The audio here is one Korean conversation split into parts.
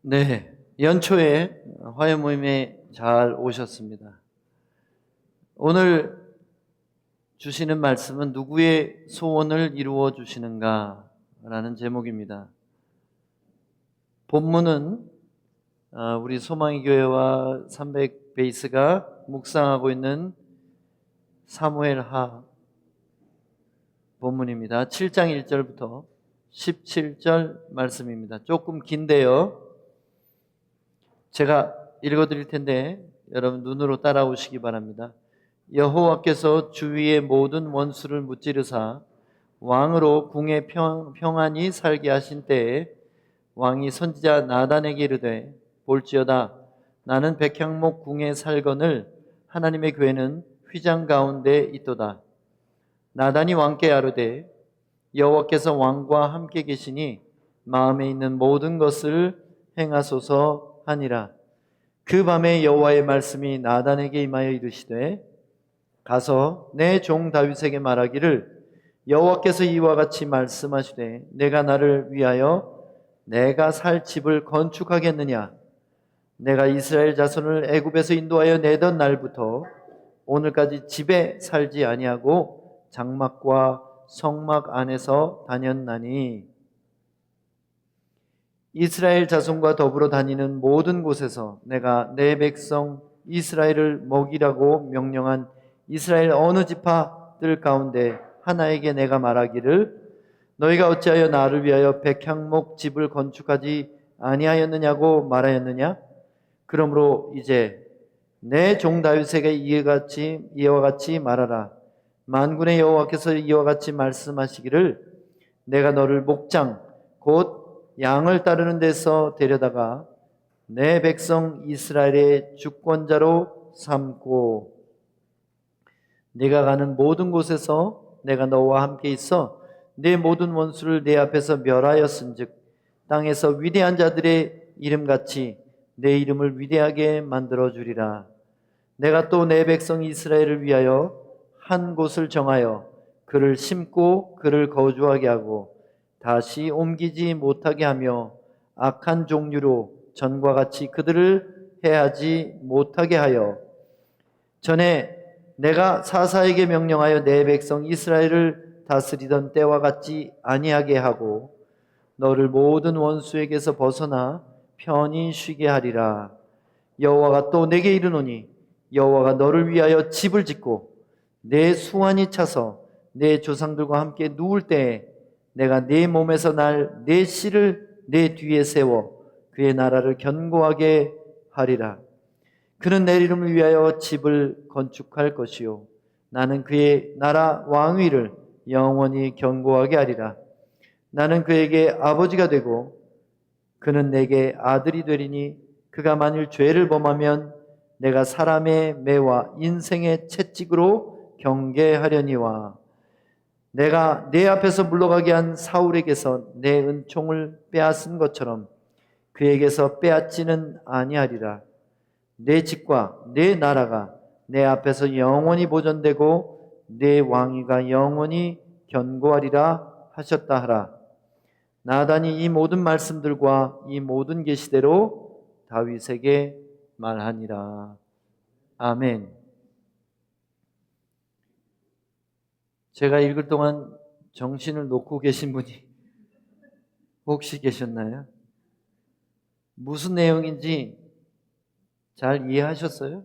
네, 연초에 화요 모임에 잘 오셨습니다. 오늘 주시는 말씀은 누구의 소원을 이루어 주시는가 라는 제목입니다. 본문은 우리 소망의 교회와 300 베이스가 묵상하고 있는 사무엘하 본문입니다. 7장 1절부터 17절 말씀입니다. 조금 긴데요. 제가 읽어드릴 텐데 여러분 눈으로 따라오시기 바랍니다. 여호와께서 주위의 모든 원수를 무찌르사 왕으로 궁에 평안히 살게 하신 때에 왕이 선지자 나단에게 이르되 볼지어다 나는 백향목 궁에 살거늘 하나님의 교회는 휘장 가운데 있도다. 나단이 왕께 아뢰되 여호와께서 왕과 함께 계시니 마음에 있는 모든 것을 행하소서 하니라. 그 밤에 여호와의 말씀이 나단에게 임하여 이르시되 가서 내 종 다윗에게 말하기를 여호와께서 이와 같이 말씀하시되 내가 나를 위하여 내가 살 집을 건축하겠느냐. 내가 이스라엘 자손을 애굽에서 인도하여 내던 날부터 오늘까지 집에 살지 아니하고 장막과 성막 안에서 다녔나니 이스라엘 자손과 더불어 다니는 모든 곳에서 내가 내 백성 이스라엘을 먹이라고 명령한 이스라엘 어느 지파들 가운데 하나에게 내가 말하기를 너희가 어찌하여 나를 위하여 백향목 집을 건축하지 아니하였느냐고 말하였느냐. 그러므로 이제 내 종 다윗에게 이와 같이 말하라. 만군의 여호와께서 이와 같이 말씀하시기를 내가 너를 목장 곧 양을 따르는 데서 데려다가 내 백성 이스라엘의 주권자로 삼고 네가 가는 모든 곳에서 내가 너와 함께 있어 내 모든 원수를 내 앞에서 멸하였은즉 땅에서 위대한 자들의 이름같이 내 이름을 위대하게 만들어 주리라. 내가 또 내 백성 이스라엘을 위하여 한 곳을 정하여 그를 심고 그를 거주하게 하고 다시 옮기지 못하게 하며 악한 종류로 전과 같이 그들을 해하지 못하게 하여 전에 내가 사사에게 명령하여 내 백성 이스라엘을 다스리던 때와 같지 아니하게 하고 너를 모든 원수에게서 벗어나 편히 쉬게 하리라. 여호와가 또 내게 이르노니 여호와가 너를 위하여 집을 짓고 내 수완이 차서 내 조상들과 함께 누울 때에 내가 네 몸에서 날 내 씨를 내 뒤에 세워 그의 나라를 견고하게 하리라. 그는 내 이름을 위하여 집을 건축할 것이요 나는 그의 나라 왕위를 영원히 견고하게 하리라. 나는 그에게 아버지가 되고 그는 내게 아들이 되리니 그가 만일 죄를 범하면 내가 사람의 매와 인생의 채찍으로 경계하려니와 내가 내 앞에서 물러가게 한 사울에게서 내 은총을 빼앗은 것처럼 그에게서 빼앗지는 아니하리라. 내 집과 내 나라가 내 앞에서 영원히 보존되고 내 왕위가 영원히 견고하리라 하셨다 하라. 나단이 이 모든 말씀들과 이 모든 계시대로 다윗에게 말하니라. 아멘. 제가 읽을 동안 정신을 놓고 계신 분이 혹시 계셨나요? 무슨 내용인지 잘 이해하셨어요?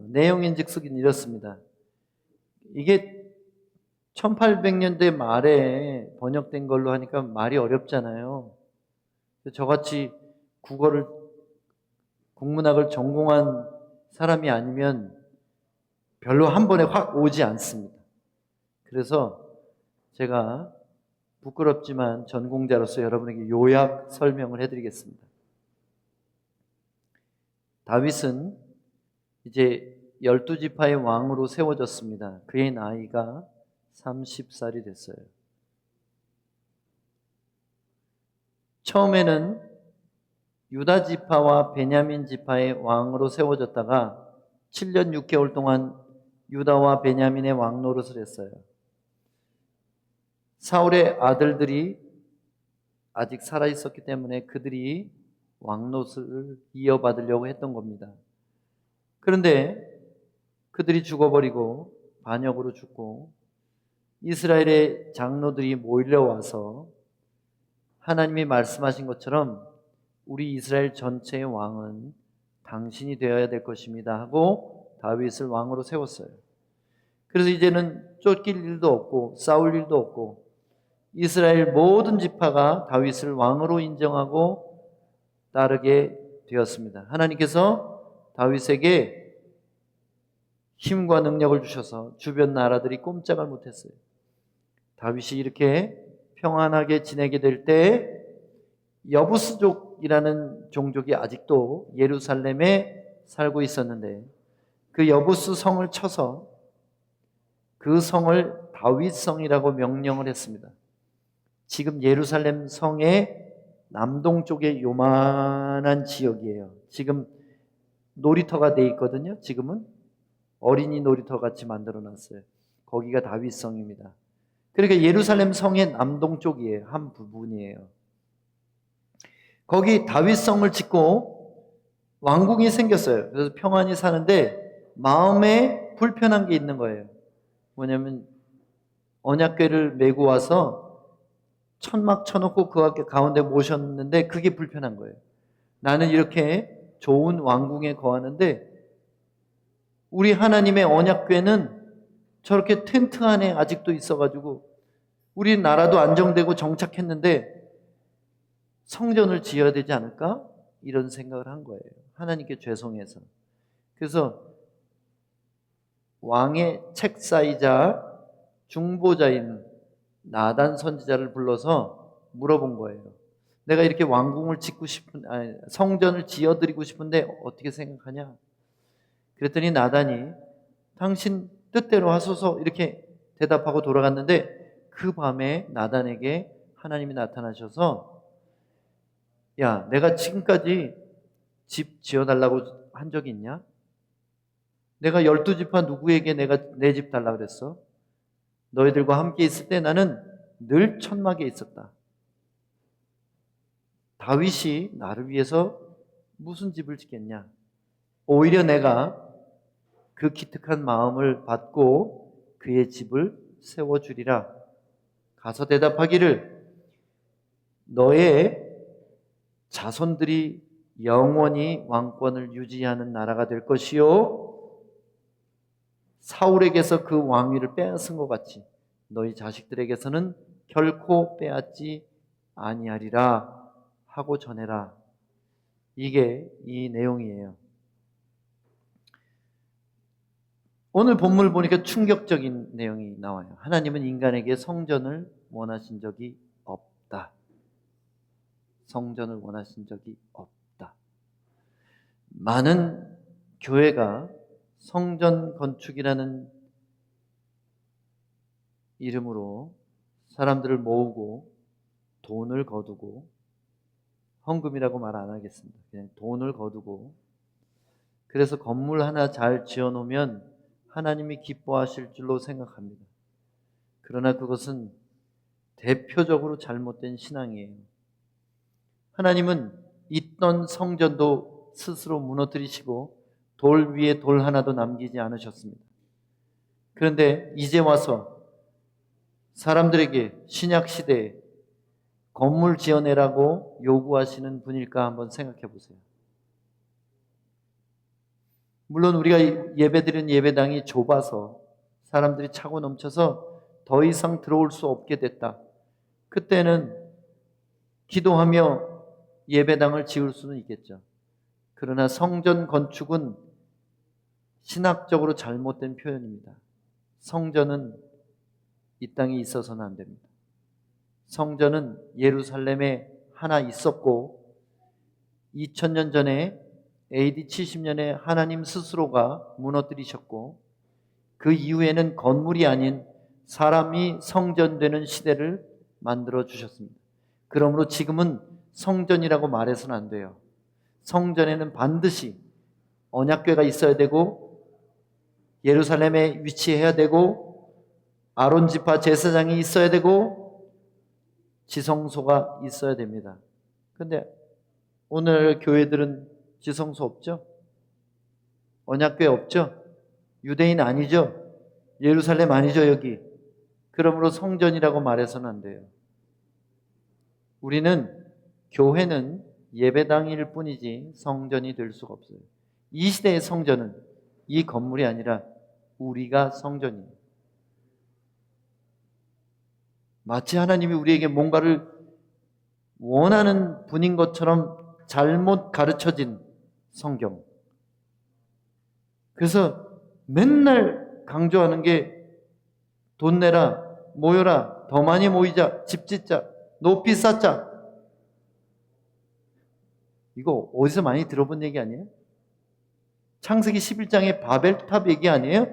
내용인즉슨 이렇습니다. 이게 1800년대 말에 번역된 걸로 하니까 말이 어렵잖아요. 저같이 국문학을 전공한 사람이 아니면 별로 한 번에 확 오지 않습니다. 그래서 제가 부끄럽지만 전공자로서 여러분에게 요약 설명을 해드리겠습니다. 다윗은 이제 12지파의 왕으로 세워졌습니다. 그의 나이가 30살이 됐어요. 처음에는 유다 지파와 베냐민 지파의 왕으로 세워졌다가 7년 6개월 동안 유다와 베냐민의 왕 노릇을 했어요. 사울의 아직 살아 있었기 때문에 그들이 왕노릇을 이어받으려고 했던 겁니다. 그런데 그들이 죽어버리고 반역으로 죽고 이스라엘의 장로들이 몰려와서 하나님이 말씀하신 것처럼 우리 이스라엘 전체의 왕은 당신이 되어야 될 것입니다 하고 다윗을 왕으로 세웠어요. 그래서 이제는 쫓길 일도 없고 싸울 일도 없고 이스라엘 모든 지파가 다윗을 왕으로 인정하고 따르게 되었습니다. 하나님께서 다윗에게 힘과 능력을 주셔서 주변 나라들이 꼼짝을 못했어요. 다윗이 이렇게 평안하게 지내게 될 때 여부스족이라는 종족이 아직도 예루살렘에 살고 있었는데 그 여부스 성을 쳐서 그 성을 다윗성이라고 명령을 했습니다. 지금 예루살렘 성의 남동쪽에 요만한 지역이에요. 지금 놀이터가 돼 있거든요. 지금은 어린이 놀이터 같이 만들어 놨어요. 거기가 다윗성입니다. 그러니까 예루살렘 성의 남동쪽이에요. 한 부분이에요. 거기 다윗성을 짓고 왕궁이 생겼어요. 그래서 평안히 사는데 마음에 불편한 게 있는 거예요. 뭐냐면 언약궤를 메고 와서 천막 쳐놓고 그 가운데 모셨는데 그게 불편한 거예요. 나는 이렇게 좋은 왕궁에 거하는데 우리 하나님의 언약궤는 저렇게 텐트 안에 아직도 있어가지고 우리 나라도 안정되고 정착했는데 성전을 지어야 되지 않을까? 이런 생각을 한 거예요. 하나님께 죄송해서. 그래서 왕의 책사이자 중보자인 나단 선지자를 불러서 물어본 거예요. 내가 이렇게 왕궁을 짓고 성전을 지어드리고 싶은데 어떻게 생각하냐? 그랬더니 나단이 당신 뜻대로 하소서 이렇게 대답하고 돌아갔는데 그 밤에 나단에게 하나님이 나타나셔서 야, 내가 지금까지 집 지어달라고 한 적이 있냐? 내가 12지파 누구에게 내가 내 집 달라고 그랬어? 너희들과 함께 있을 때 나는 늘 천막에 있었다. 다윗이 나를 위해서 무슨 집을 짓겠냐? 오히려 내가 그 기특한 마음을 받고 그의 집을 세워주리라. 가서 대답하기를 너의 자손들이 영원히 왕권을 유지하는 나라가 될 것이요 사울에게서 그 왕위를 빼앗은 것 같이 너희 자식들에게서는 결코 빼앗지 아니하리라 하고 전해라. 이게 이 내용이에요. 오늘 본문을 보니까 충격적인 내용이 나와요. 하나님은 인간에게 성전을 원하신 적이 없다. 성전을 원하신 적이 없다. 많은 교회가 성전 건축이라는 이름으로 사람들을 모으고 돈을 거두고 헌금이라고 말 안 하겠습니다. 그냥 돈을 거두고 그래서 건물 하나 잘 지어놓으면 하나님이 기뻐하실 줄로 생각합니다. 그러나 그것은 대표적으로 잘못된 신앙이에요. 하나님은 있던 성전도 스스로 무너뜨리시고 돌 위에 돌 하나도 남기지 않으셨습니다. 그런데 이제 와서 사람들에게 신약 시대에 건물 지어내라고 요구하시는 분일까 한번 생각해 보세요. 물론 우리가 예배드리는 예배당이 좁아서 사람들이 차고 넘쳐서 더 이상 들어올 수 없게 됐다. 그때는 기도하며 예배당을 지을 수는 있겠죠. 그러나 성전 건축은 신학적으로 잘못된 표현입니다. 성전은 이 땅에 있어서는 안 됩니다. 성전은 예루살렘에 하나 있었고 2000년 전에 AD 70년에 하나님 스스로가 무너뜨리셨고 그 이후에는 건물이 아닌 사람이 성전되는 시대를 만들어 주셨습니다. 그러므로 지금은 성전이라고 말해서는 안 돼요. 성전에는 반드시 언약궤가 있어야 되고 예루살렘에 위치해야 되고 아론 지파 제사장이 있어야 되고 지성소가 있어야 됩니다. 근데 오늘 교회들은 지성소 없죠? 언약궤 없죠? 유대인 아니죠? 예루살렘 아니죠, 여기? 그러므로 성전이라고 말해서는 안 돼요. 우리는, 교회는 예배당일 뿐이지 성전이 될 수가 없어요. 이 시대의 성전은 이 건물이 아니라 우리가 성전이에요. 마치 하나님이 우리에게 뭔가를 원하는 분인 것처럼 잘못 가르쳐진 성경. 그래서 맨날 강조하는 게 돈 내라, 모여라, 더 많이 모이자, 집 짓자, 높이 쌓자. 이거 어디서 많이 들어본 얘기 아니에요? 창세기 11장의 바벨탑 얘기 아니에요?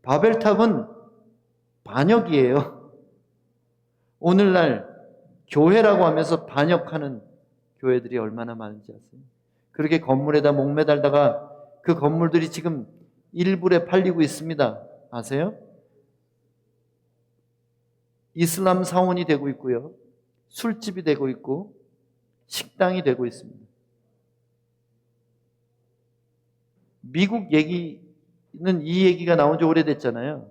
바벨탑은 반역이에요. 오늘날 교회라고 하면서 반역하는 교회들이 얼마나 많은지 아세요? 그렇게 건물에다 목매달다가 그 건물들이 지금 일불에 팔리고 있습니다. 아세요? 이슬람 사원이 되고 있고요. 술집이 되고 있고 식당이 되고 있습니다. 미국 얘기는 이 얘기가 나온 지 오래됐잖아요.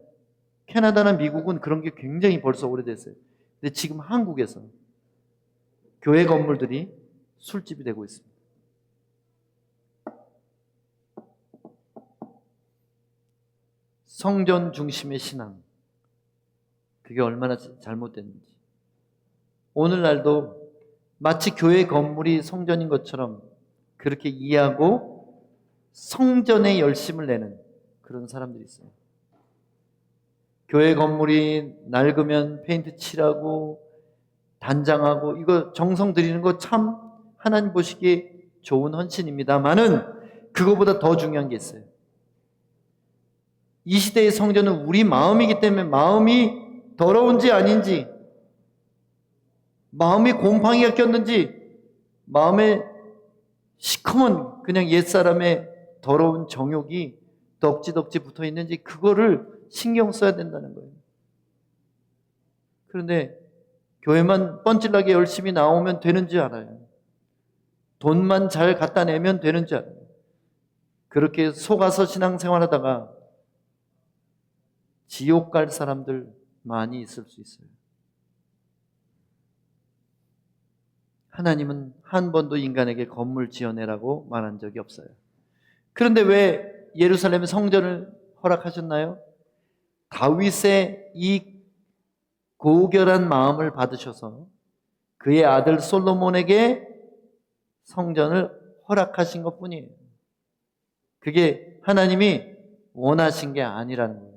캐나다나 미국은 그런 게 굉장히 벌써 오래됐어요. 근데 지금 한국에서 교회 건물들이 술집이 되고 있습니다. 성전 중심의 신앙. 그게 얼마나 잘못됐는지. 오늘날도 마치 교회 건물이 성전인 것처럼 그렇게 이해하고 성전에 열심을 내는 그런 사람들이 있어요. 교회 건물이 낡으면 페인트 칠하고 단장하고 이거 정성 들이는 거 참 하나님 보시기에 좋은 헌신입니다만은 그거보다 더 중요한 게 있어요. 이 시대의 성전은 우리 마음이기 때문에 마음이 더러운지 아닌지, 마음이 곰팡이가 꼈는지, 마음에 시커먼 그냥 옛사람의 더러운 정욕이 덕지덕지 붙어 있는지 그거를 신경 써야 된다는 거예요. 그런데 교회만 뻔질나게 열심히 나오면 되는 줄 알아요. 돈만 잘 갖다 내면 되는 줄 알아요. 그렇게 속아서 신앙생활하다가 지옥 갈 사람들 많이 있을 수 있어요. 하나님은 한 번도 인간에게 건물 지어내라고 말한 적이 없어요. 그런데 왜 예루살렘 성전을 허락하셨나요? 다윗의 이 고결한 마음을 받으셔서 그의 아들 솔로몬에게 성전을 허락하신 것뿐이에요. 그게 하나님이 원하신 게 아니라는 거예요.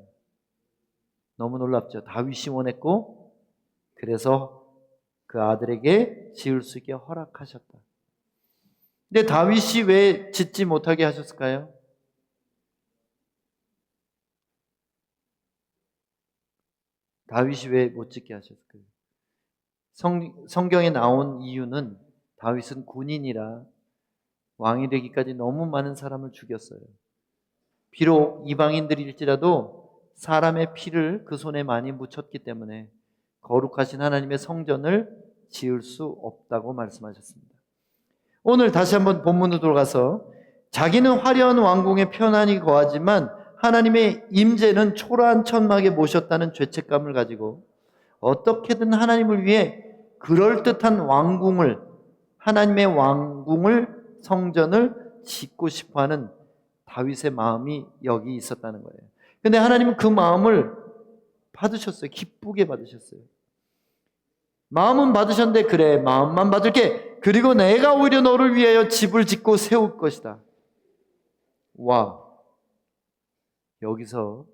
너무 놀랍죠? 다윗이 원했고 그래서 그 아들에게 지을 수 있게 허락하셨다. 근데 다윗이 왜 짓지 못하게 하셨을까요? 다윗이 왜 못 짓게 하셨을까요? 성경에 나온 이유는 다윗은 군인이라 왕이 되기까지 너무 많은 사람을 죽였어요. 비록 이방인들일지라도 사람의 피를 그 손에 많이 묻혔기 때문에 거룩하신 하나님의 성전을 지을 수 없다고 말씀하셨습니다. 오늘 다시 한번 본문으로 돌아가서 자기는 화려한 왕궁에 편안히 거하지만 하나님의 임재는 초라한 천막에 모셨다는 죄책감을 가지고 어떻게든 하나님을 위해 그럴듯한 왕궁을, 하나님의 왕궁을, 성전을 짓고 싶어하는 다윗의 마음이 여기 있었다는 거예요. 근데 하나님은 그 마음을 받으셨어요. 기쁘게 받으셨어요. 마음은 받으셨는데 그래, 마음만 받을게. 그리고 내가 오히려 너를 위하여 집을 짓고 세울 것이다. 와, 여기서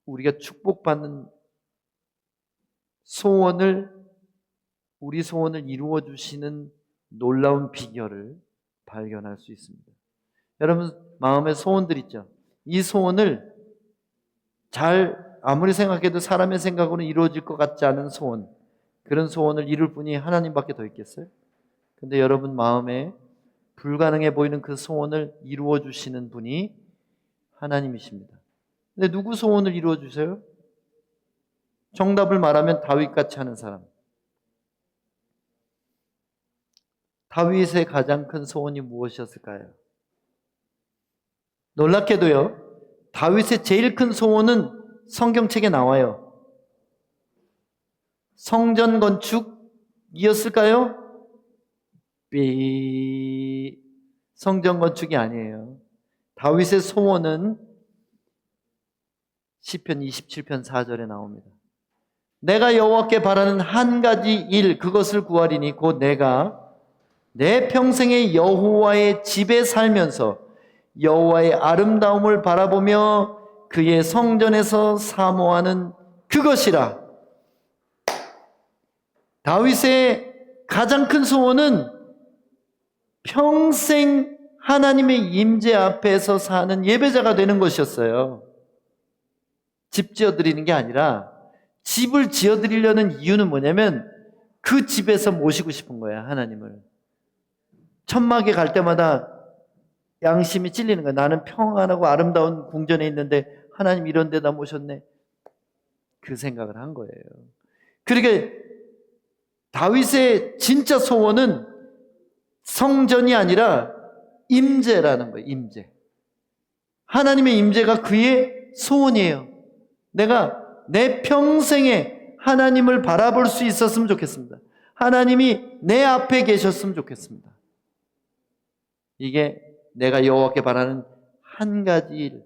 우리가 축복받는 소원을, 우리 소원을 이루어 주시는 놀라운 비결을 발견할 수 있습니다. 여러분 마음에 소원들 있죠? 이 소원을 아무리 생각해도 사람의 생각으로는 이루어질 것 같지 않은 소원, 그런 소원을 이룰 분이 하나님밖에 더 있겠어요? 근데 여러분 마음에 불가능해 보이는 그 소원을 이루어 주시는 분이 하나님이십니다. 근데 누구 소원을 이루어 주세요? 정답을 말하면 다윗같이 하는 사람. 다윗의 가장 큰 소원이 무엇이었을까요? 놀랍게도요, 다윗의 제일 큰 소원은 성경책에 나와요. 성전 건축이었을까요? 성전 건축이 아니에요. 다윗의 소원은 시편 27편 4절에 나옵니다. 내가 여호와께 바라는 한 가지 일, 그것을 구하리니 곧 내가 내 평생에 여호와의 집에 살면서 여호와의 아름다움을 바라보며 그의 성전에서 사모하는 그것이라. 다윗의 가장 큰 소원은 평생 하나님의 임재 앞에서 사는 예배자가 되는 것이었어요. 집 지어드리는 게 아니라 집을 지어드리려는 이유는 뭐냐면 그 집에서 모시고 싶은 거야, 하나님을. 천막에 갈 때마다 양심이 찔리는 거야. 나는 평안하고 아름다운 궁전에 있는데 하나님 이런 데다 모셨네. 그 생각을 한 거예요. 그러니까 다윗의 진짜 소원은 성전이 아니라 임재라는 거예요. 임재. 하나님의 임재가 그의 소원이에요. 내가 내 평생에 하나님을 바라볼 수 있었으면 좋겠습니다. 하나님이 내 앞에 계셨으면 좋겠습니다. 이게 내가 여호와께 바라는 한 가지 일,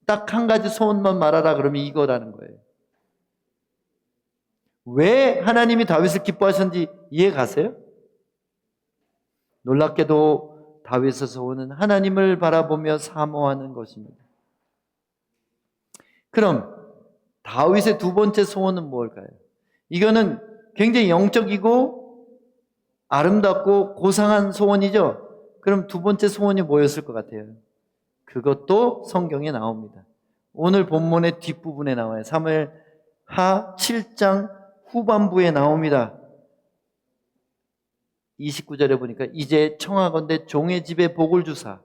딱 한 가지 소원만 말하라 그러면 이거라는 거예요. 왜 하나님이 다윗을 기뻐하셨는지 이해 가세요? 놀랍게도 다윗의 소원은 하나님을 바라보며 사모하는 것입니다. 그럼 다윗의 두 번째 소원은 무엇일까요? 이거는 굉장히 영적이고 아름답고 고상한 소원이죠. 그럼 두 번째 소원이 뭐였을 것 같아요? 그것도 성경에 나옵니다. 오늘 본문의 뒷부분에 나와요. 사무엘하 7장 후반부에 나옵니다. 29절에 보니까 이제 청하건대 종의 집에 복을 주사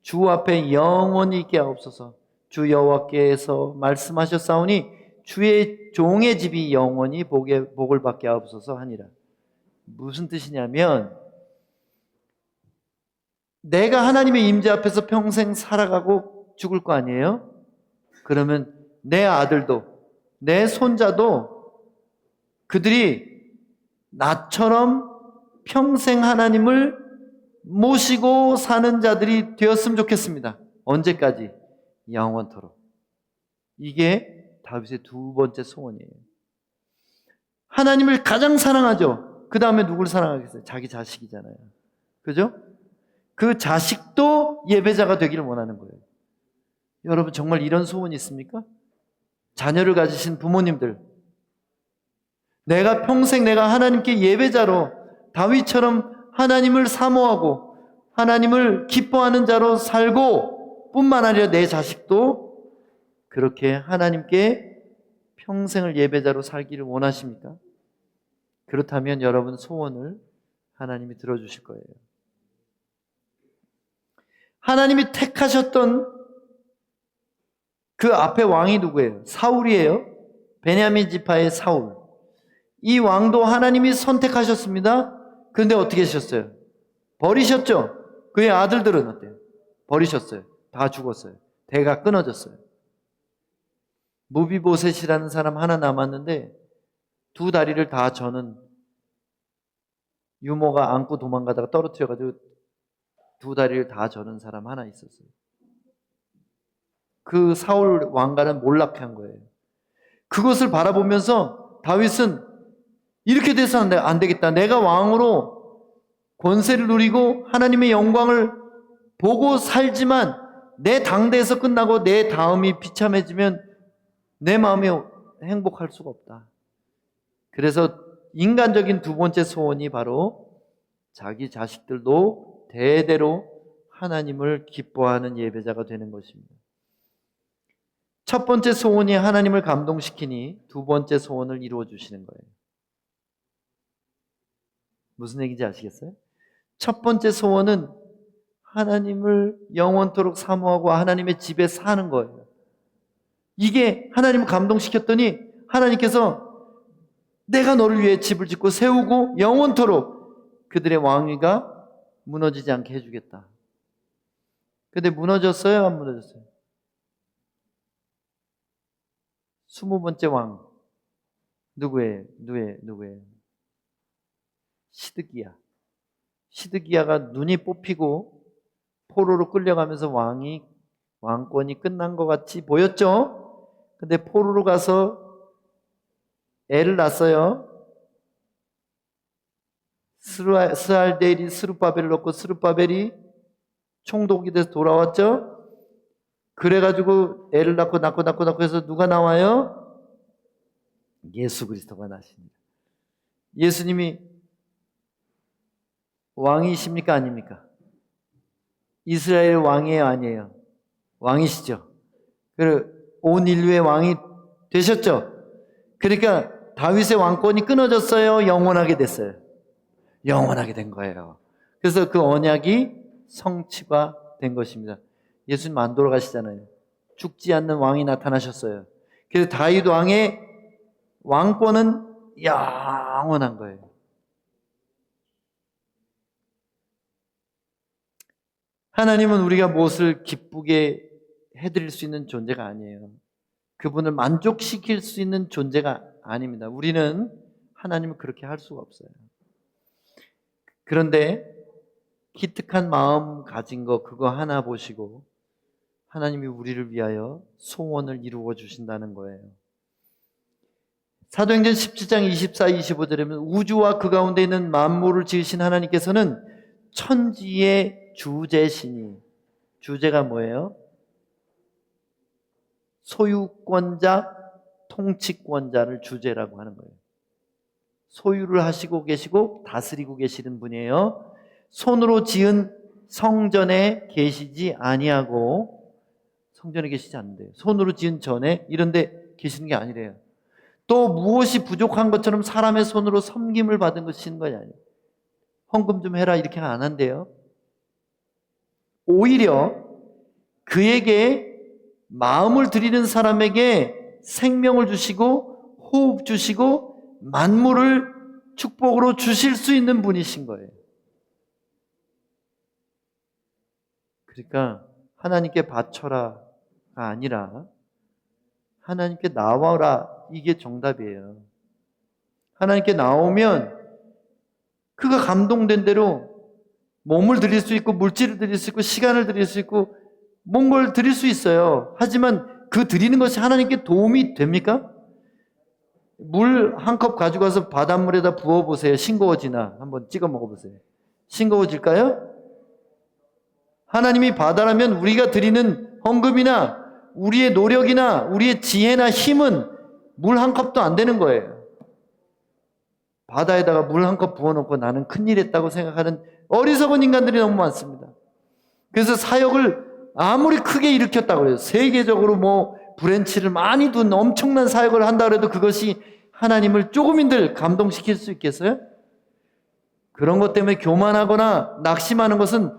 주 앞에 영원히 있게 하옵소서. 주 여호와께서 말씀하셨사오니 주의 종의 집이 영원히 복을 받게 하옵소서 하니라. 무슨 뜻이냐면 내가 하나님의 임재 앞에서 평생 살아가고 죽을 거 아니에요? 그러면 내 아들도 내 손자도 그들이 나처럼 평생 하나님을 모시고 사는 자들이 되었으면 좋겠습니다. 언제까지? 영원토록. 이게 다윗의 두 번째 소원이에요. 하나님을 가장 사랑하죠. 그 다음에 누굴 사랑하겠어요? 자기 자식이잖아요. 그죠? 그 자식도 예배자가 되기를 원하는 거예요. 여러분 정말 이런 소원이 있습니까? 자녀를 가지신 부모님들, 내가 평생 내가 하나님께 예배자로 다윗처럼 하나님을 사모하고 하나님을 기뻐하는 자로 살고 뿐만 아니라 내 자식도 그렇게 하나님께 평생을 예배자로 살기를 원하십니까? 그렇다면 여러분 소원을 하나님이 들어주실 거예요. 하나님이 택하셨던 그 앞에 왕이 누구예요? 사울이에요. 베냐민 지파의 사울. 이 왕도 하나님이 선택하셨습니다. 그런데 어떻게 하셨어요? 버리셨죠? 그의 아들들은 어때요? 버리셨어요. 다 죽었어요. 대가 끊어졌어요. 무비보셋이라는 사람 하나 남았는데 두 다리를 다 저는 유모가 안고 도망가다가 떨어뜨려가지고 두 다리를 다 저는 사람 하나 있었어요. 그 사울 왕가는 몰락한 거예요. 그것을 바라보면서 다윗은 이렇게 돼서는 안 되겠다. 내가 왕으로 권세를 누리고 하나님의 영광을 보고 살지만 내 당대에서 끝나고 내 다음이 비참해지면 내 마음이 행복할 수가 없다. 그래서 인간적인 두 번째 소원이 바로 자기 자식들도 대대로 하나님을 기뻐하는 예배자가 되는 것입니다. 첫 번째 소원이 하나님을 감동시키니 두 번째 소원을 이루어 주시는 거예요. 무슨 얘기인지 아시겠어요? 첫 번째 소원은 하나님을 영원토록 사모하고 하나님의 집에 사는 거예요. 이게 하나님을 감동시켰더니 하나님께서 내가 너를 위해 집을 짓고 세우고 영원토록 그들의 왕위가 무너지지 않게 해주겠다. 근데 무너졌어요? 안 무너졌어요? 20번째 왕 누구예요? 시드기야. 시드기야가 눈이 뽑히고 포로로 끌려가면서 왕권이 끝난 것 같이 보였죠? 근데 포로로 가서 애를 낳았어요. 스알데일이 스룹바벨을 낳고 스룹바벨이 총독이 돼서 돌아왔죠? 그래가지고 애를 낳고 해서 누가 나와요? 예수 그리스도가 나십니다. 예수님이 왕이십니까? 아닙니까? 이스라엘 왕이에요? 아니에요? 왕이시죠. 그리고 온 인류의 왕이 되셨죠. 그러니까 다윗의 왕권이 끊어졌어요? 영원하게 됐어요? 영원하게 된 거예요. 그래서 그 언약이 성취가 된 것입니다. 예수님 안 돌아가시잖아요. 죽지 않는 왕이 나타나셨어요. 그래서 다윗 왕의 왕권은 영원한 거예요. 하나님은 우리가 무엇을 기쁘게 해드릴 수 있는 존재가 아니에요. 그분을 만족시킬 수 있는 존재가 아닙니다. 우리는 하나님을 그렇게 할 수가 없어요. 그런데 기특한 마음 가진 거 그거 하나 보시고 하나님이 우리를 위하여 소원을 이루어 주신다는 거예요. 사도행전 17장 24, 25절에 보면 우주와 그 가운데 있는 만물을 지으신 하나님께서는 천지의 주제시니, 주제가 뭐예요? 소유권자, 통치권자를 주제라고 하는 거예요. 소유를 하시고 계시고 다스리고 계시는 분이에요. 손으로 지은 성전에 계시지 아니하고, 성전에 계시지 않는데요. 손으로 지은 전에 이런 데 계시는 게 아니래요. 또 무엇이 부족한 것처럼 사람의 손으로 섬김을 받은 것인 것이 아니에요. 헌금 좀 해라 이렇게 안 한대요. 오히려 그에게 마음을 드리는 사람에게 생명을 주시고 호흡 주시고 만물을 축복으로 주실 수 있는 분이신 거예요. 그러니까 하나님께 바쳐라가 아니라 하나님께 나와라, 이게 정답이에요. 하나님께 나오면 그가 감동된 대로 몸을 드릴 수 있고 물질을 드릴 수 있고 시간을 드릴 수 있고 뭔가를 드릴 수 있어요. 하지만 그 드리는 것이 하나님께 도움이 됩니까? 물 한 컵 가져가서 바닷물에다 부어보세요. 싱거워지나? 한번 찍어 먹어보세요. 싱거워질까요? 하나님이 바다라면 우리가 드리는 헌금이나 우리의 노력이나 우리의 지혜나 힘은 물 한 컵도 안 되는 거예요. 바다에다가 물 한 컵 부어놓고 나는 큰일 했다고 생각하는 어리석은 인간들이 너무 많습니다. 그래서 사역을 아무리 크게 일으켰다고 해요. 세계적으로 뭐 브랜치를 많이 둔 엄청난 사역을 한다고 해도 그것이 하나님을 조금인들 감동시킬 수 있겠어요? 그런 것 때문에 교만하거나 낙심하는 것은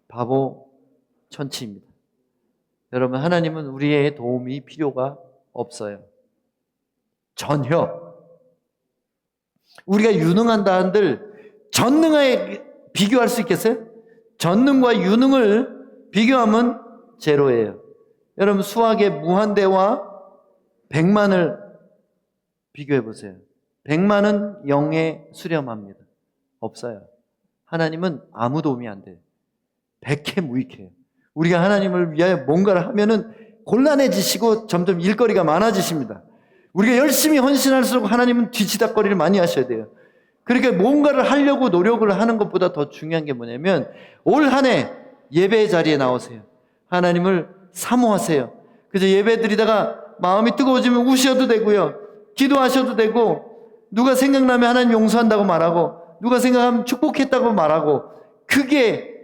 바보 천치입니다. 여러분, 하나님은 우리의 도움이 필요가 없어요. 전혀. 우리가 유능한다 한들 전능에 비교할 수 있겠어요? 전능과 유능을 비교하면 제로예요. 여러분, 수학의 무한대와 100만을 비교해 보세요. 100만은 0에 수렴합니다. 없어요. 하나님은 아무 도움이 안 돼요. 백해 무익해요. 우리가 하나님을 위하여 뭔가를 하면은 곤란해지시고 점점 일거리가 많아지십니다. 우리가 열심히 헌신할수록 하나님은 뒤치다거리를 많이 하셔야 돼요. 그러니까 뭔가를 하려고 노력을 하는 것보다 더 중요한 게 뭐냐면 올 한 해 예배 자리에 나오세요. 하나님을 사모하세요. 그래서 예배 드리다가 마음이 뜨거워지면 우셔도 되고요. 기도하셔도 되고, 누가 생각나면 하나님 용서한다고 말하고, 누가 생각하면 축복했다고 말하고, 그게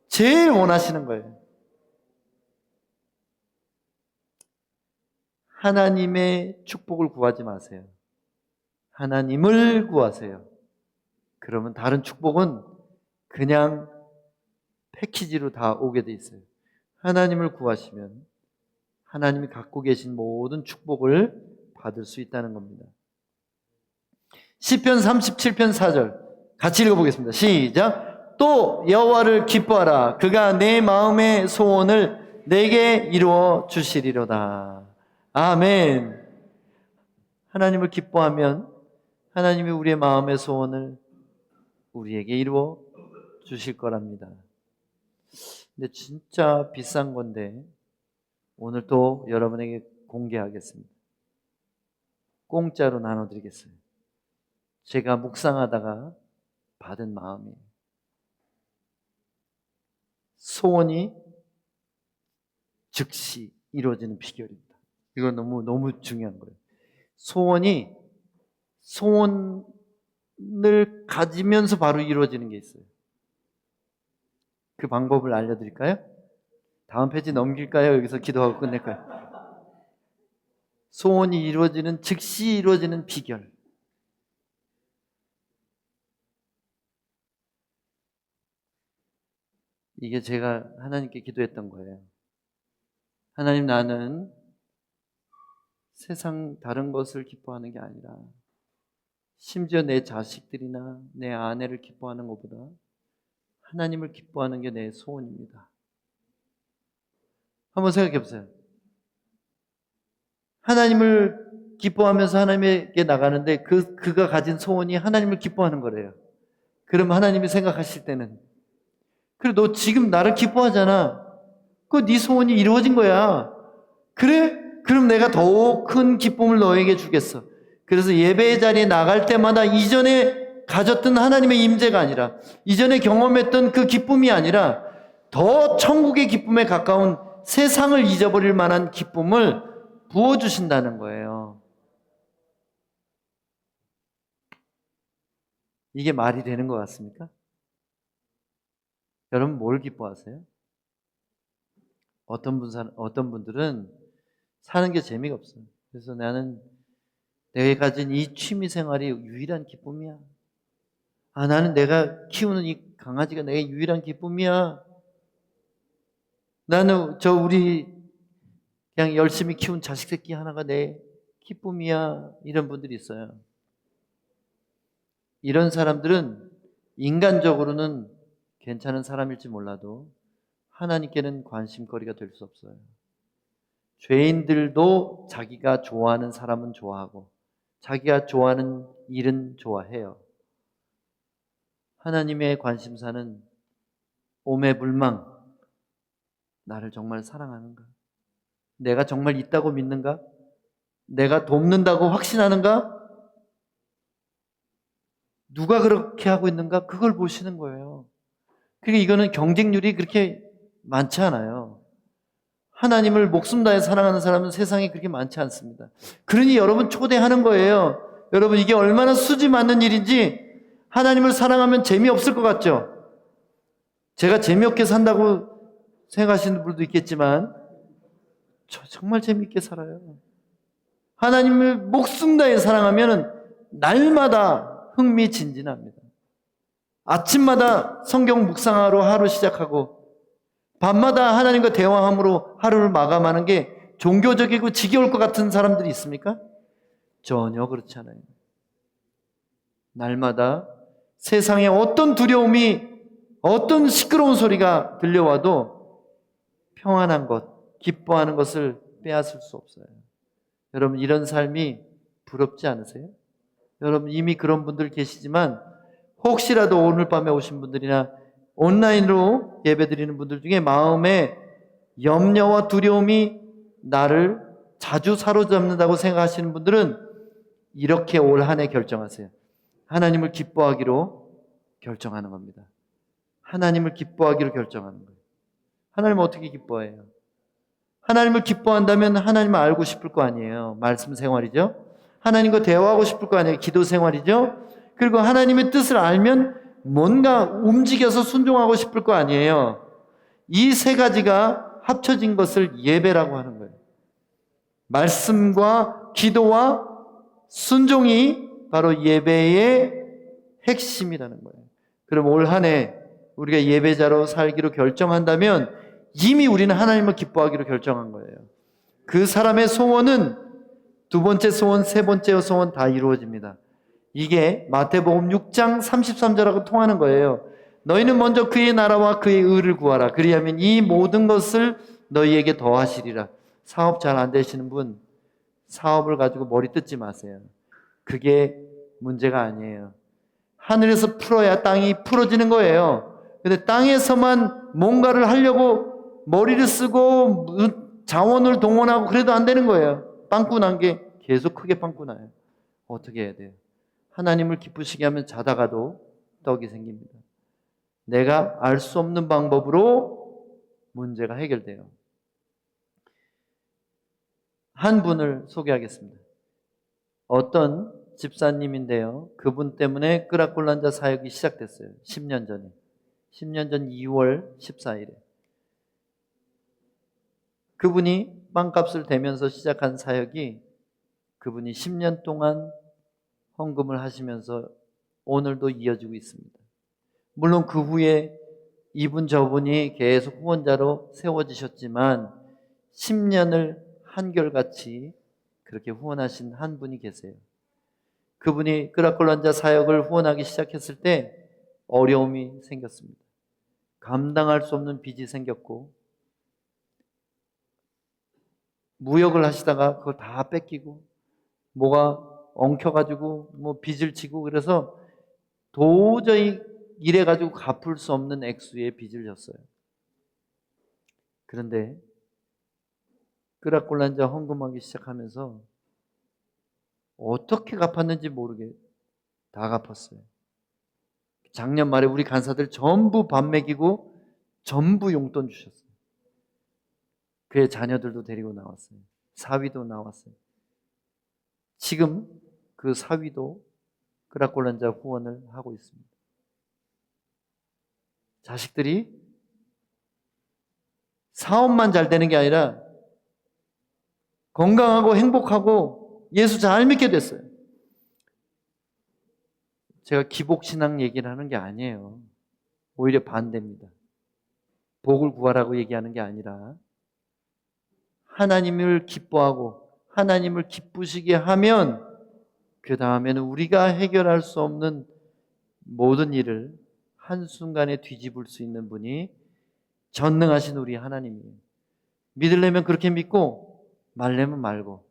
제일 원하시는 거예요. 하나님의 축복을 구하지 마세요. 하나님을 구하세요. 그러면 다른 축복은 그냥 패키지로 다 오게 돼 있어요. 하나님을 구하시면 하나님이 갖고 계신 모든 축복을 받을 수 있다는 겁니다. 시편 37편 4절 같이 읽어보겠습니다. 시작. 또 여호와를 기뻐하라. 그가 내 마음의 소원을 내게 이루어 주시리로다. 아멘. 하나님을 기뻐하면 하나님이 우리의 마음의 소원을 우리에게 이루어 주실 거랍니다. 근데 진짜 비싼 건데 오늘 또 여러분에게 공개하겠습니다. 공짜로 나눠드리겠어요. 제가 묵상하다가 받은 마음이에요. 소원이 즉시 이루어지는 비결입니다. 이건 너무 중요한 거예요. 소원을 가지면서 바로 이루어지는 게 있어요. 그 방법을 알려드릴까요? 다음 페이지 넘길까요? 여기서 기도하고 끝낼까요? 소원이 이루어지는, 즉시 이루어지는 비결. 이게 제가 하나님께 기도했던 거예요. 하나님, 나는 세상 다른 것을 기뻐하는 게 아니라 심지어 내 자식들이나 내 아내를 기뻐하는 것보다 하나님을 기뻐하는 게 내 소원입니다. 한번 생각해 보세요. 하나님을 기뻐하면서 하나님에게 나가는데 그가 가진 소원이 하나님을 기뻐하는 거래요. 그럼 하나님이 생각하실 때는, 그래 너 지금 나를 기뻐하잖아. 그 네 소원이 이루어진 거야. 그래? 그럼 내가 더 큰 기쁨을 너에게 주겠어. 그래서 예배의 자리에 나갈 때마다 이전에 가졌던 하나님의 임재가 아니라, 이전에 경험했던 그 기쁨이 아니라 더 천국의 기쁨에 가까운 세상을 잊어버릴 만한 기쁨을 부어주신다는 거예요. 이게 말이 되는 것 같습니까? 여러분 뭘 기뻐하세요? 어떤 분들은 사는 게 재미가 없어요. 그래서 나는 내가 가진 이 취미 생활이 유일한 기쁨이야. 나는 내가 키우는 이 강아지가 내 유일한 기쁨이야. 나는 우리 그냥 열심히 키운 자식 새끼 하나가 내 기쁨이야. 이런 분들이 있어요. 이런 사람들은 인간적으로는 괜찮은 사람일지 몰라도 하나님께는 관심거리가 될 수 없어요. 죄인들도 자기가 좋아하는 사람은 좋아하고 자기가 좋아하는 일은 좋아해요. 하나님의 관심사는 오매불망, 나를 정말 사랑하는가? 내가 정말 있다고 믿는가? 내가 돕는다고 확신하는가? 누가 그렇게 하고 있는가? 그걸 보시는 거예요. 그러니까 이거는 경쟁률이 그렇게 많지 않아요. 하나님을 목숨 다해 사랑하는 사람은 세상에 그렇게 많지 않습니다. 그러니 여러분 초대하는 거예요. 여러분 이게 얼마나 수지 맞는 일인지. 하나님을 사랑하면 재미없을 것 같죠? 제가 재미없게 산다고 생각하시는 분도 있겠지만 저 정말 재미있게 살아요. 하나님을 목숨 다해 사랑하면 날마다 흥미진진합니다. 아침마다 성경 묵상하러 하루 시작하고 밤마다 하나님과 대화함으로 하루를 마감하는 게 종교적이고 지겨울 것 같은 사람들이 있습니까? 전혀 그렇지 않아요. 날마다 세상에 어떤 두려움이, 어떤 시끄러운 소리가 들려와도 평안한 것, 기뻐하는 것을 빼앗을 수 없어요. 여러분 이런 삶이 부럽지 않으세요? 여러분 이미 그런 분들 계시지만 혹시라도 오늘 밤에 오신 분들이나 온라인으로 예배드리는 분들 중에 마음에 염려와 두려움이 나를 자주 사로잡는다고 생각하시는 분들은 이렇게 올 한 해 결정하세요. 하나님을 기뻐하기로 결정하는 겁니다. 하나님을 기뻐하기로 결정하는 거예요. 하나님을 어떻게 기뻐해요? 하나님을 기뻐한다면 하나님을 알고 싶을 거 아니에요. 말씀 생활이죠. 하나님과 대화하고 싶을 거 아니에요. 기도 생활이죠. 그리고 하나님의 뜻을 알면 뭔가 움직여서 순종하고 싶을 거 아니에요. 이 세 가지가 합쳐진 것을 예배라고 하는 거예요. 말씀과 기도와 순종이 바로 예배의 핵심이라는 거예요. 그럼 올 한 해 우리가 예배자로 살기로 결정한다면 이미 우리는 하나님을 기뻐하기로 결정한 거예요. 그 사람의 소원은 두 번째 소원, 세 번째 소원 다 이루어집니다. 이게 마태복음 6장 33절하고 통하는 거예요. 너희는 먼저 그의 나라와 그의 의를 구하라. 그리하면 이 모든 것을 너희에게 더하시리라. 사업 잘 안 되시는 분, 사업을 가지고 머리 뜯지 마세요. 그게 문제가 아니에요. 하늘에서 풀어야 땅이 풀어지는 거예요. 근데 땅에서만 뭔가를 하려고 머리를 쓰고 자원을 동원하고 그래도 안 되는 거예요. 빵꾸 난 게 계속 크게 빵꾸 나요. 어떻게 해야 돼요? 하나님을 기쁘시게 하면 자다가도 떡이 생깁니다. 내가 알 수 없는 방법으로 문제가 해결돼요. 한 분을 소개하겠습니다. 어떤 집사님인데요. 그분 때문에 끄라꼴란자 사역이 시작됐어요. 10년 전에. 10년 전 2월 14일에. 그분이 빵값을 대면서 시작한 사역이 그분이 10년 동안 헌금을 하시면서 오늘도 이어지고 있습니다. 물론 그 후에 이분 저분이 계속 후원자로 세워지셨지만 10년을 한결같이 그렇게 후원하신 한 분이 계세요. 그분이 끄라꼴란자 사역을 후원하기 시작했을 때 어려움이 생겼습니다. 감당할 수 없는 빚이 생겼고 무역을 하시다가 그걸 다 뺏기고 뭐가 엉켜가지고 뭐 빚을 지고 그래서 도저히 이래가지고 갚을 수 없는 액수의 빚을 졌어요. 그런데 끄라꼴란자 헌금하기 시작하면서 어떻게 갚았는지 모르게 다 갚았어요. 작년 말에 우리 간사들 전부 밥 먹이고 전부 용돈 주셨어요. 그의 자녀들도 데리고 나왔어요. 사위도 나왔어요. 지금 그 사위도 끄라꼴란자 후원을 하고 있습니다. 자식들이 사업만 잘 되는 게 아니라 건강하고 행복하고 예수 잘 믿게 됐어요. 제가 기복신앙 얘기를 하는 게 아니에요. 오히려 반대입니다. 복을 구하라고 얘기하는 게 아니라 하나님을 기뻐하고 하나님을 기쁘시게 하면 그 다음에는 우리가 해결할 수 없는 모든 일을 한순간에 뒤집을 수 있는 분이 전능하신 우리 하나님이에요. 믿으려면 그렇게 믿고 말려면 말고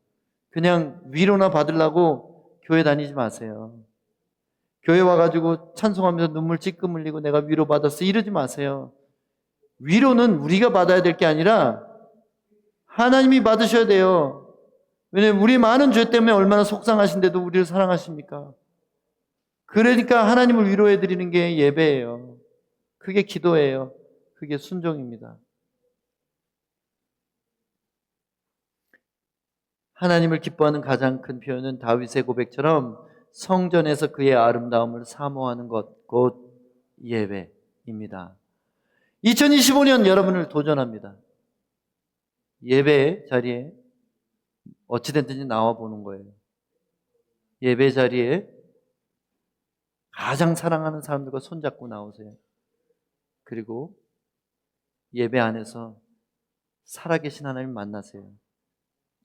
그냥 위로나 받으려고 교회 다니지 마세요. 교회 와가지고 찬송하면서 눈물 찔끔 흘리고 내가 위로받았어 이러지 마세요. 위로는 우리가 받아야 될 게 아니라 하나님이 받으셔야 돼요. 왜냐하면 우리 많은 죄 때문에 얼마나 속상하신데도 우리를 사랑하십니까? 그러니까 하나님을 위로해 드리는 게 예배예요. 그게 기도예요. 그게 순종입니다. 하나님을 기뻐하는 가장 큰 표현은 다윗의 고백처럼 성전에서 그의 아름다움을 사모하는 것, 곧 예배입니다. 2025년 여러분을 도전합니다. 예배 자리에 어찌됐든지 나와 보는 거예요. 예배 자리에 가장 사랑하는 사람들과 손잡고 나오세요. 그리고 예배 안에서 살아계신 하나님 만나세요.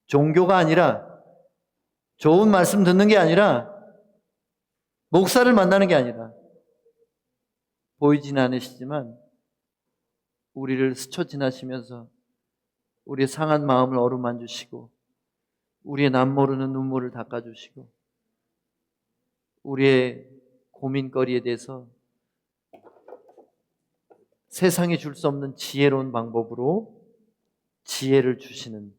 종교가 아니라 좋은 말씀 듣는 게 아니라 목사를 만나는 게 아니라 보이지는 않으시지만 우리를 스쳐 지나시면서 우리의 상한 마음을 어루만 주시고 우리의 남모르는 눈물을 닦아주시고 우리의 고민거리에 대해서 세상이 줄 수 없는 지혜로운 방법으로 지혜를 주시는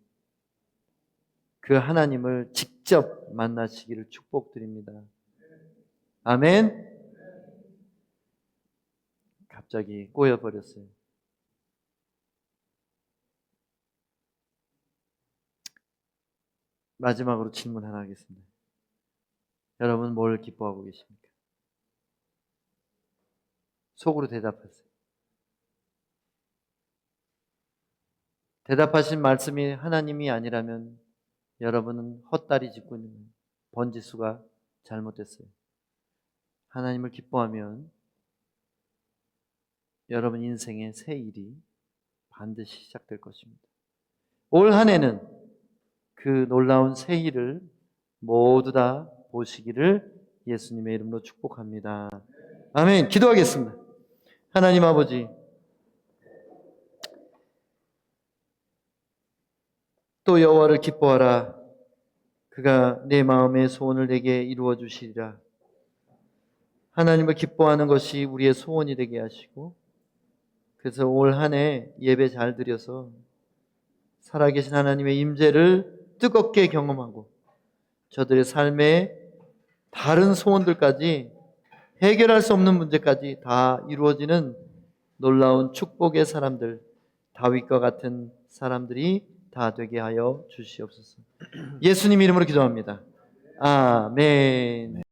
그 하나님을 직접 만나시기를 축복드립니다. 아멘. 갑자기 꼬여버렸어요. 마지막으로 질문 하나 하겠습니다. 여러분 뭘 기뻐하고 계십니까? 속으로 대답하세요. 대답하신 말씀이 하나님이 아니라면 여러분은 헛다리 짚고 있는 번지수가 잘못됐어요. 하나님을 기뻐하면 여러분 인생의 새 일이 반드시 시작될 것입니다. 올 한 해는 그 놀라운 새 일을 모두 다 보시기를 예수님의 이름으로 축복합니다. 아멘. 기도하겠습니다. 하나님 아버지, 또 여호와를 기뻐하라. 그가 내 마음의 소원을 내게 이루어 주시리라. 하나님을 기뻐하는 것이 우리의 소원이 되게 하시고, 그래서 올 한 해 예배 잘 드려서 살아계신 하나님의 임재를 뜨겁게 경험하고 저들의 삶의 다른 소원들까지, 해결할 수 없는 문제까지 다 이루어지는 놀라운 축복의 사람들, 다윗과 같은 사람들이 다 되게 하여 주시옵소서. 예수님 이름으로 기도합니다. 아멘.